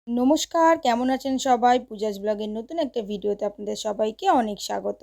নমস্কার, কেমন আছেন সবাই? পূজাস ব্লগের নতুন একটা ভিডিওতে আপনাদের সবাইকে অনেক স্বাগত।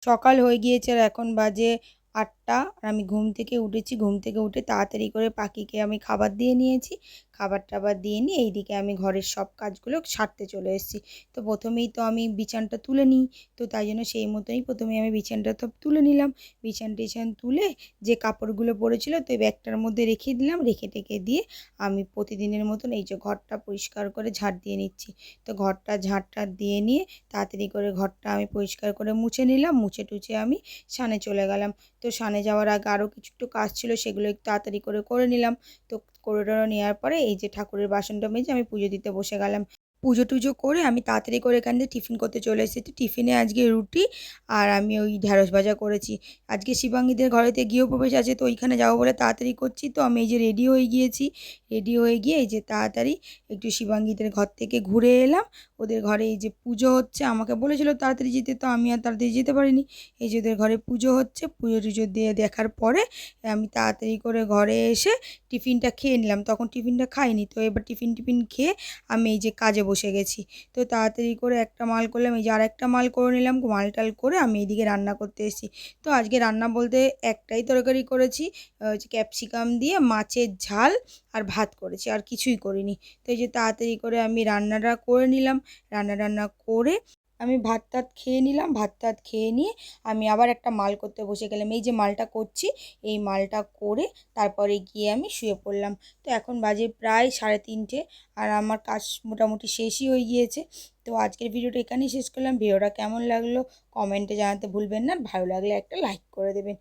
সকাল হয়ে গিয়েছে আর এখন বাজে ৮টা। আর আমি ঘুম থেকে উঠেছি। ঘুম থেকে উঠে তাড়াতাড়ি করে পাখিকে আমি খাবার দিয়ে নিয়েছি। খাবার-টাবার দিয়ে নিয়ে এইদিকে আমি ঘরের সব কাজগুলো সারতে চলে এসেছি। তো প্রথমেই তো আমি বিছানটা তুলে নিই। তো তাই জন্য সেই মতোই প্রথমেই আমি বিছানটা তো তুলে নিলাম। বিছান-টিছান তুলে যে কাপড়গুলো পড়েছিল তো এই ব্যাগটার মধ্যে রেখে দিলাম। রেখে টেখে দিয়ে আমি প্রতিদিনের মতন এই যে ঘরটা পরিষ্কার করে ঝাড় দিয়ে নিচ্ছি। তো ঘরটা ঝাড়-টাড় দিয়ে নিয়ে তাড়াতাড়ি করে ঘরটা আমি পরিষ্কার করে মুছে নিলাম। মুছে-টুছে আমি সানে চলে গেলাম। তো সানে যাওয়ার আগে আরও কিছু একটু কাজ ছিল, সেগুলো একটু তাড়াতাড়ি করে নিলাম। তো করে নেওয়ার পরে এই যে ঠাকুরের বাসনটা মেজে আমি পুজো দিতে বসে গেলাম। পুজো-টুজো করে আমি তাড়াতাড়ি করে এখান থেকে টিফিন করতে চলে এসেছি। টিফিনে আজকে রুটি আর আমি ওই ঢ্যাঁড়স ভাজা করেছি। আজকে শিবাঙ্গীদের ঘরেতে গৃহপ্রবেশ আছে, তো ওইখানে যাবো বলে তাড়াতাড়ি করছি। তো আমি এই যে রেডি হয়ে গিয়েছি। রেডি হয়ে গিয়ে এই যে তাড়াতাড়ি একটু শিবাঙ্গীদের ঘর থেকে ঘুরে এলাম। ওদের ঘরে এই যে পুজো হচ্ছে, আমাকে বলেছিল তাড়াতাড়ি যেতে, তো আমি আর তাড়াতাড়ি যেতে পারিনি। এই যে ওদের ঘরে পুজো হচ্ছে, পুজো-টুজো দিয়ে দেখার পরে আমি তাড়াতাড়ি করে ঘরে এসে টিফিনটা খেয়ে নিলাম। তখন টিফিনটা খাইনি, তো এবার টিফিন খেয়ে আমি এই যে কাজে বসে গেছি। তো তাড়াতাড়ি করে একটা মাল করলাম, এই যে আরেকটা মাল করে নিলাম। মাল-টাল করে আমি এইদিকে রান্না করতে এসেছি। তো আজকে রান্না বলতে একটাই তরকারি করেছি, হচ্ছে ক্যাপসিকাম দিয়ে মাছের ঝাল আর ভাত করেছি, আর কিছুই করিনি। তো এই যে তাড়াতাড়ি করে আমি রান্নাটা করে নিলাম। রান্না করে আমি ভাত-টাত খেয়ে নিলাম। ভাত-টাত খেয়ে নিয়ে আমি আবার একটা মাল করতে বসে গেলাম। এই যে মালটা করছি, এই মালটা করে তারপরে গিয়ে আমি শুয়ে পড়লাম। তো এখন বাজে প্রায় 3:30 আর আমার কাজ মোটামুটি শেষই হয়ে গিয়েছে। তো আজকের ভিডিওটা এখানেই শেষ করলাম। ভিডিওটা কেমন লাগলো কমেন্টে জানাতে ভুলবেন না। ভালো লাগলে একটা লাইক করে দেবেন।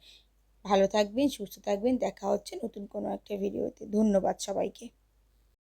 ভালো থাকবেন, সুস্থ থাকবেন। দেখা হচ্ছে নতুন কোনো একটা ভিডিওতে। ধন্যবাদ সবাইকে।